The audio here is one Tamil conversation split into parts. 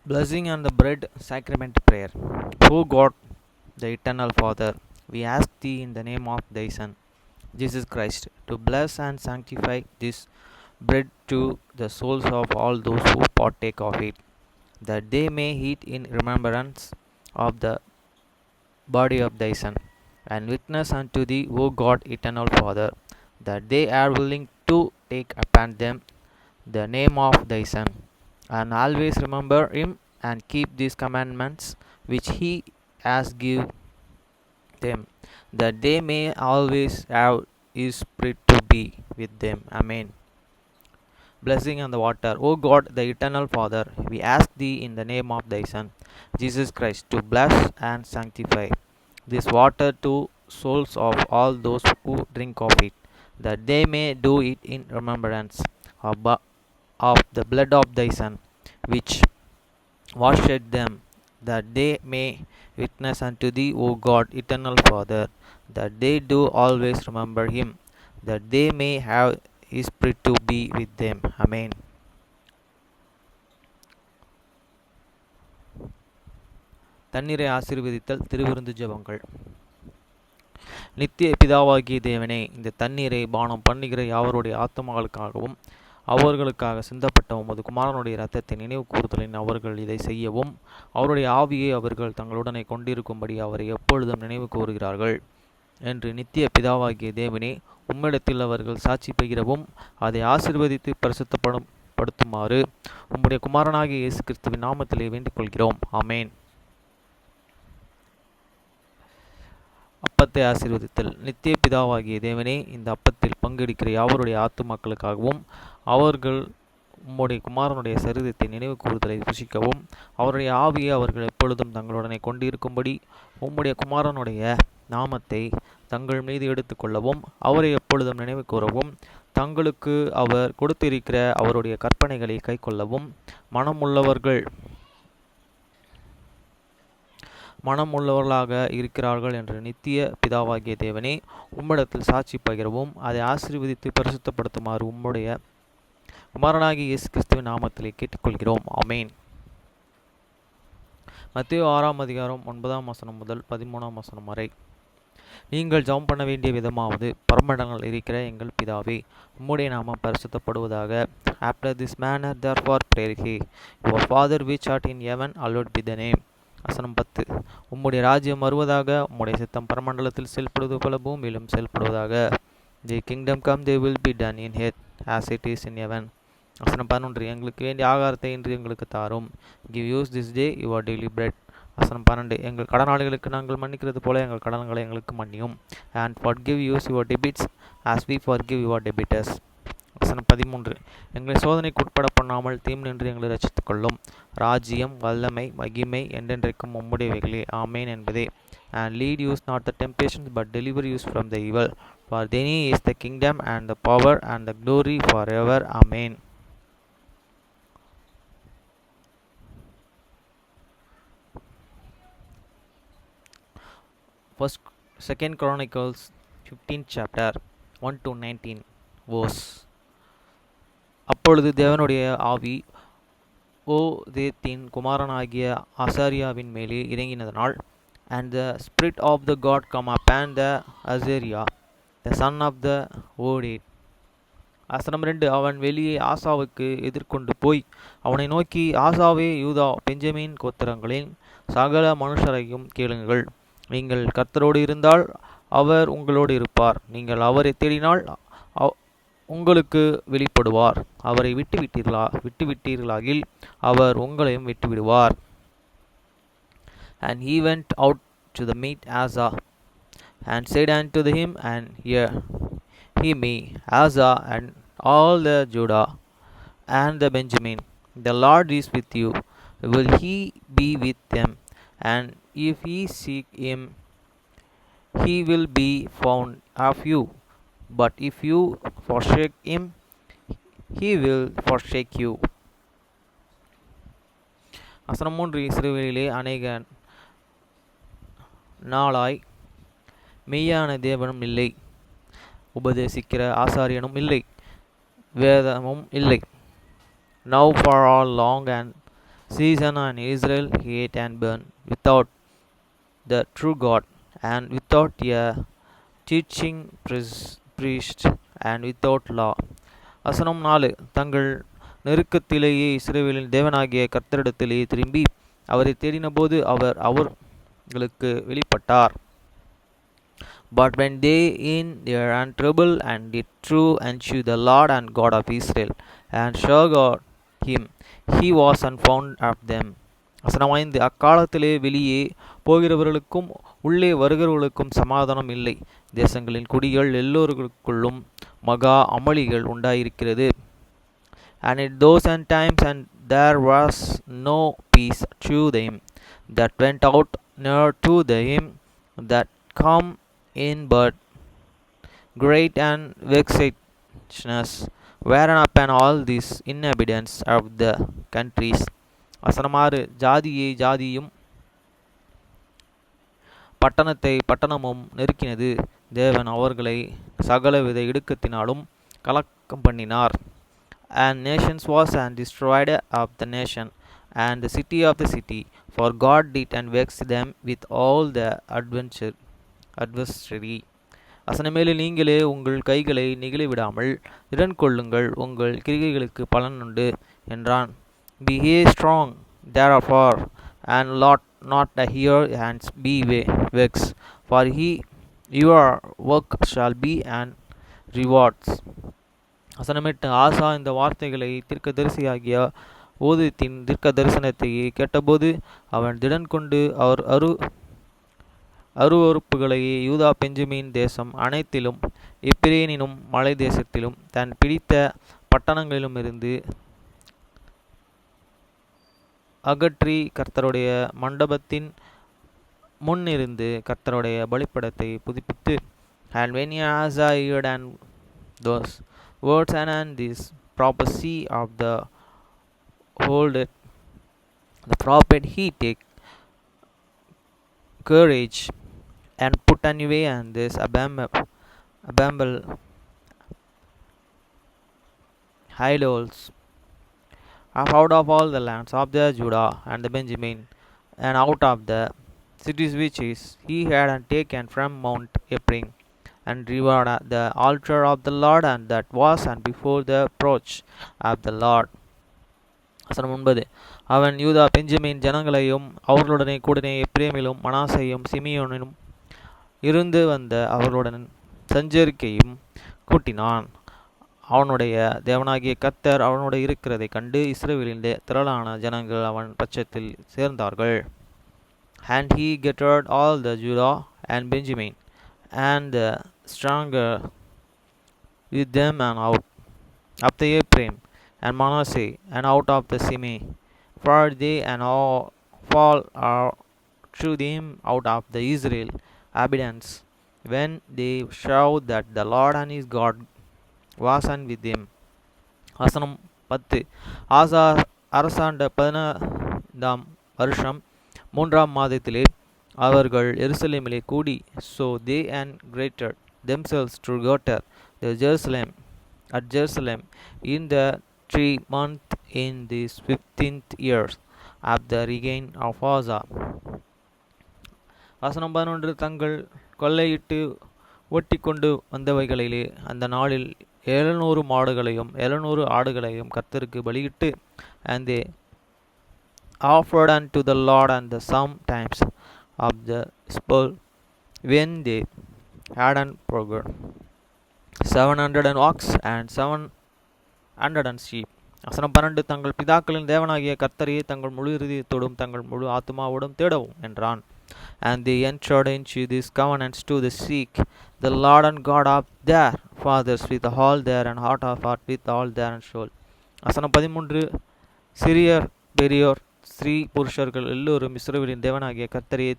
Blessing on the bread, sacrament prayer. O God, the eternal Father, we ask thee in the name of thy Son, Jesus Christ, to bless and sanctify this bread to the souls of all those who partake of it, that they may eat in remembrance of the body of thy Son, and witness unto thee, O God, eternal Father, that they are willing to take upon them the name of thy Son, and always remember him and keep these commandments which he has given them, that they may always have his spirit to be with them. Amen. Blessing on the water. O God, the eternal Father, we ask thee in the name of thy Son, Jesus Christ, to bless and sanctify this water to souls of all those who drink of it, that they may do it in remembrance of, of the blood of thy Son, which washed them, that they may witness unto thee, O God, eternal Father, that they do always remember him, that they may have his spirit to be with them. Amen. தண்ணீரை ஆசீர்வதித்தல் திருவிருந்து ஜெபங்கள். நித்திய பிதாவாகிய தேவனே, இந்த தண்ணீரை பானம் பண்ணுகிற யாவருடைய ஆத்மாக்களுக்காகவும் அவர்களுக்காக சிந்தப்பட்ட உமது குமாரனுடைய இரத்தத்தை நினைவு கூறுதலின் அவர்கள் இதை செய்யவும், அவருடைய ஆவியை அவர்கள் தங்களுடனே கொண்டிருக்கும்படி அவரை எப்பொழுதும் நினைவு கூறுகிறார்கள் என்று நித்திய பிதாவாகிய தேவனே, உம்மிடத்தில் அவர்கள் சாட்சி பெறுகிறவும் அதை ஆசீர்வதித்து படுத்துமாறு உம்முடைய குமாரனாகிய இயேசு கிறிஸ்துவின் நாமத்திலே வேண்டிக் கொள்கிறோம். ஆமேன். அப்பத்தை ஆசீர்வதித்தல். நித்திய பிதாவாகிய தேவனே, இந்த அப்பத்தில் பங்கெடுக்கிற யாவருடைய ஆத்துமாக்களுக்காகவும் அவர்கள் உம்முடைய குமாரனுடைய சரீரத்தை நினைவு கூறுதலை புசிக்கவும், அவருடைய ஆவியை அவர்கள் எப்பொழுதும் தங்களுடனே கொண்டிருக்கும்படி உம்முடைய குமாரனுடைய நாமத்தை தங்கள் மீது எடுத்துக்கொள்ளவும், அவரை எப்பொழுதும் நினைவு கூறவும், தங்களுக்கு அவர் கொடுத்திருக்கிற அவருடைய கற்பனைகளை கை கொள்ளவும் மனமுள்ளவர்களாக இருக்கிறார்கள் என்று நித்திய பிதாவாகிய தேவனே, உம்மிடத்தில் சாட்சி பகிரவும் அதை ஆசீர்வதித்து பரிசுத்தப்படுத்துமாறு உம்முடைய குமாரனாகிய இயேசு கிறிஸ்துவின் நாமத்திலே கேட்டுக்கொள்கிறோம். ஆமேன். மத்தேயு 6:9 முதல் 13 வரை. நீங்கள் ஜெபம் பண்ண வேண்டிய விதமாவது, பரமண்டலங்களில் இருக்கிற எங்கள் பிதாவே, உம்முடைய நாமம் பரிசுத்தப்படுவதாக. After this manner therefore pray ye, Our Father which art in heaven, hallowed be thy name. வசனம் 10. உம்முடைய ராஜ்யம் வருவதாக, உம்முடைய சித்தம் பரமண்டலத்தில் செயல்படுவது போல பூமியிலும் செயல்படுவதாக. தி kingdom come, they will be done in earth as it is in heaven. வசனம் 11. எங்களுக்கு வேண்டிய ஆகாரத்தை இன்று எங்களுக்கு தாரும். Give us this day your daily bread. வசனம் 12. எங்கள் கடனாளிகளுக்கு நாங்கள் மன்னிக்கிறது போல எங்கள் கடன்களை எங்களுக்கு மன்னியும். And forgive us your debits as we forgive your debtors. வசனம் 13. எங்களை சோதனைக்கு உட்பட பண்ணாமல் தீம் நின்று எங்களை ரட்சித்துக் கொள்ளும். ராஜ்யம், வல்லமை, மகிமை என்றென்றைக்கும் உம்முடையவைகளே. ஆமேன் என்பதே. And lead us not the temptations, but deliver us from the evil. For thine is the kingdom and the power and the glory forever. Amen. Second Chronicles 15th chapter 1 to 19 verse. அப்பொழுது தேவனுடைய ஆவி ஓதேத்தின் குமாரனாகிய அசாரியாவின் மேலே இறங்கினதனால், and the spirit of the God come upon the Azariah, the son of the Oded. வசனம் 2. அவன் வெளியே ஆசாவுக்கு எதிர்கொண்டு போய் அவனை நோக்கி, ஆசாவே, யூதா, பெஞ்சமின் கோத்திரங்களின் சகல மனுஷரையும் கேளுங்கள். நீங்கள் கர்த்தரோடு இருந்தால் அவர் உங்களோடு இருப்பார். நீங்கள் அவரை தேடினால் உங்களுக்கு வெளிப்படுவார். அவரை விட்டுவிட்டீர்களாகில் அவர் உங்களையும் விட்டுவிடுவார். And he went out to the meet Asa, and said unto him, and hear he me, Asa, and all the Judah and the Benjamin, the Lord is with you. Will he be with them? And if ye seek him, he will be found of you. But if you forsake him, he will forsake you. வசனம் 3. இஸ்ரவேலிலே அநேக நாளாய் மெய்யான தேவனும் இல்லை, உபதேசிக்கிற ஆசாரியனும் இல்லை, வேதமும் இல்லை. Now for all long and season and Israel hate and burn without the true God and without a teaching priest and without law. வசனம் 4. தங்கள் நெருக்கத்திலேயே இஸ்ரவேலின் தேவனாகிய கர்த்தரிடத்திலே திரும்பி அவரை தேடினபோது அவர் அவர்களுக்கு வெளிப்பட்டார். But when they in their trouble and did true unto the Lord and God of Israel, and sought him, he was unfound of them. வசனம் 5. அக்காலத்திலே வெளியே போகிறவர்களுக்கும் உள்ளே வருகிறவர்களுக்கும் சமாதானம் இல்லை. தேசங்களின் குடிகள் எல்லோருக்குள்ளும் மகா அமளிகள் உண்டாயிருக்கிறது. And in those times and there was no peace to them that went out, nor to them that come in, but great and vexations wherein upon all these inhabitants of the countries. வசனம் 6. ஜாதியை ஜாதியும் பட்டணத்தை பட்டணமும் நெருக்கினது. தேவன் அவர்களை சகலவித இடுக்கத்தினாலும் கலக்கம் பண்ணினார். And nations was and destroyed of the nation, and the city of the city, for God did and vexed them with all the adversary. வசனமேலு நீங்களே உங்கள் கைகளை நெகிழவிடாமல் திடன் கொள்ளுங்கள், உங்கள் கிரிகைகளுக்கு பலன் உண்டு என்றான். Be ye strong therefore, and not hear hands be vexed, for your work shall be and rewards. வசனம் 8. ஆசா இந்த வார்த்தைகளை தீர்க்கதரிசியாகிய ஓதித்தின் தீர்க்க தரிசனத்தையே கேட்டபோது அவன் திடன் கொண்டு அவர் அருவறுப்புகளையே யூதா பெஞ்சமின் தேசம் அனைத்திலும் எப்பிரேனினும் மலை தேசத்திலும் தன் பிடித்த பட்டணங்களிலுமிருந்து அகற்றி கர்த்தருடைய மண்டபத்தின் முன்னிருந்து கர்த்தருடைய பலிப்படத்தை புதுப்பித்து. And when Asa heard and those words and this prophecy of the prophet, he take courage and put away and this abominable idols out of all the lands of the Judah and the Benjamin, and out of the cities which he had taken from Mount Ephraim, and revered the altar of the Lord, and that was and before the approach of the Lord. வசனம் 9. அவன் யூதா பெஞ்சமின் ஜனங்களையும் அவர்களுடனே கூடனே எப்ரேமிலும் மனாசையும் சிமியோனிலும் இருந்து வந்த அவர்களுடன் சஞ்சரிக்கையும் கூட்டினான். அவனுடைய தேவனாகிய கர்த்தர் அவனோடு இருக்கிறதை கண்டு இஸ்ரவேலின் திரளான ஜனங்கள் அவன் பட்சத்தில் சேர்ந்தார்கள். And he gathered all the Judah and Benjamin and the stronger with them, and out of the Ephraim and Manasseh, and out of the Simi, for they and all fall are to them out of the Israel inhabitants, when they showed that the Lord and his God was with them. வசனம் 10. ஆசா அரசாண்ட 15ஆம் வருஷம் 3ஆம் மாதத்திலே அவர்கள் எருசலேமிலே கூடி, so they and greater themselves together at Jerusalem in the 3 month in this 15th year of the reign of Asa. வசனம் 11. தங்கள் கொள்ளையிட்டு ஓட்டிக்கொண்டு வந்தவைகளிலே அந்த நாளில் 700 மாடுகளையும் 700 ஆடுகளையும் கர்த்தருக்கு பலியிட்டு, and they offered unto the Lord and the sometimes of the spoil when they had progress 700 ox and 700 sheep. வசனம் 12. தங்கள் பிதாக்களின் தேவனாகிய கர்த்தரையே தங்கள் முழு இருதயத்தோடும் தங்கள் முழு ஆத்துமாவோடும் தேடவும் என்றான். And they entered into these covenants to seek the Lord and God of their fathers with all their and heart of heart with all their soul. வசனம் 13. சிறியர் பெரியோர் ஸ்ரீ புருஷர்கள் எல்லோரும் இஸ்ரவேலின் தேவனாகிய கர்த்தரையே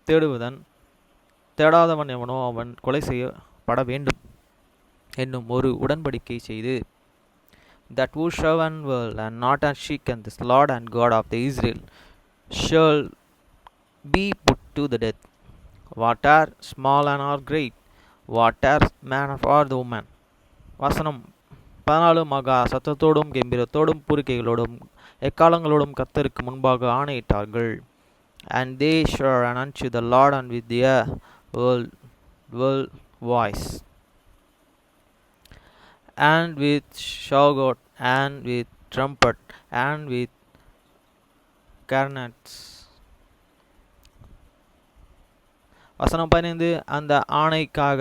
தேடுவதன் தேடாதவன் எவனோ அவன் கொலை செய்யப்பட வேண்டும் என்னும் ஒரு உடன்படிக்கை செய்து, that whosoever will and not seek and this Lord and God of the Israel shall be put to the death, whatever small and or great, whatever man or the woman. வசனம் 14 மகா சத்தத்தோடும் கெம்பீரத்தோடும் பூரிக்கைகளோடும் எக்காலங்களோடும் கர்த்தருக்கு முன்பாக ஆணையிட்டார்கள். And they swore unto the Lord and with their world voice, and with shout, and with trumpet, and with cornets. வசனம் 15. அந்த ஆணைக்காக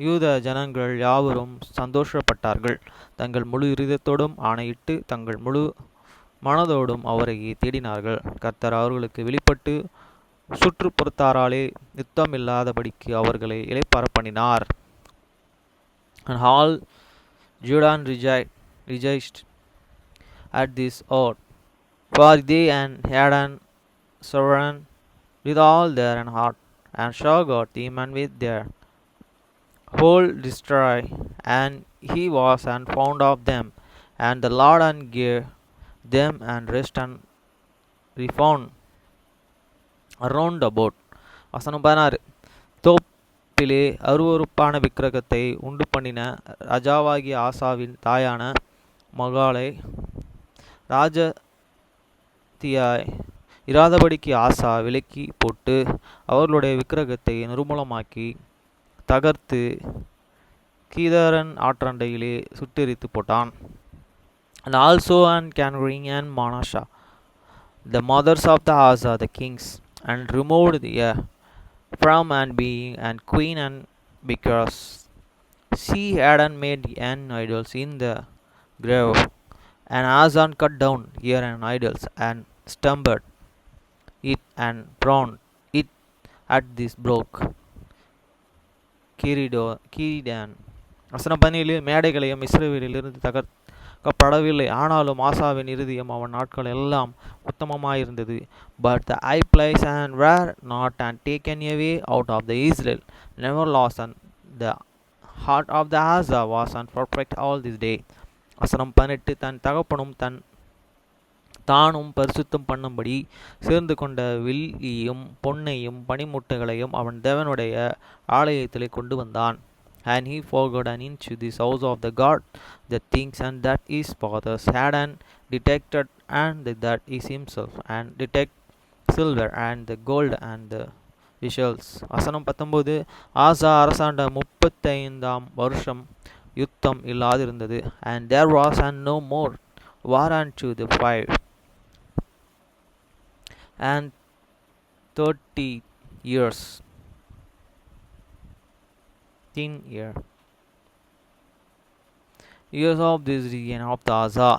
யூத ஜனங்கள் யாவரும் சந்தோஷப்பட்டார்கள். தங்கள் முழு இருதயத்தோடும் ஆணையிட்டு தங்கள் முழு மனதோடும் அவரை தேடினார்கள். கர்த்தர் அவர்களுக்கு வெளிப்பட்டு சுற்றுப்புறத்தாராலே யுத்தம் இல்லாதபடிக்கு அவர்களை இளைப்பாற பண்ணினார். And all Judah rejoiced at this oath, for they had an sovereign with all their heart, and saw God even with their whole destroy, and he was and found of them, and the Lord and gave them and rest and refound around about. வசனம் 16. தோப்பிலே அருவருப்பான விக்கிரகத்தை உண்டு பண்ணின ராஜாவாகிய ஆசாவின் தாயான மகாலை ராஜதியாய் இராதபடிக்கு ஆசா விலக்கி போட்டு அவர்களுடைய விக்கிரகத்தை நிர்மூலமாக்கி தகர்த்து கீதரன் ஆற்றண்டையிலே சுட்டெரித்து போட்டான். And also and Canring and Manasha, the mothers of the Asa, the kings, and removed the from and being and queen, and because she had made an idols in the grave, and Asa cut down here and idols, and stumbled it and burned it at this broke Kiridan. வசனம் 17. மேடைகளையும் இஸ்ரவேலிலிருந்து தகர்க்கப்படவில்லை. ஆனாலும் ஆசாவின் இருதயம் அவன் நாட்கள் எல்லாம் உத்தமமாயிருந்தது. But the high place and were not and taken away out of the Israel, never lost, and the heart of the Asa was perfect all this day. வசனம் 18. தன் தகப்பனும் தானும் பரிசுத்தம் பண்ணும்படி சேர்ந்து கொண்ட வெள்ளியையும் பொன்னையும் பனிமுட்டைகளையும் அவன் தேவனுடைய ஆலயத்திலே கொண்டு வந்தான். And he forgot and into this house of the God the things and that his fathers had and detected, and that is himself, and detect silver and the gold and the vessels. வசனம் 19. ஆசா அரசாண்ட 35 வருஷம் யுத்தம் இல்லாதிருந்தது. And there was and no more war unto the 5 and 30 years. Years of this region of the Asa.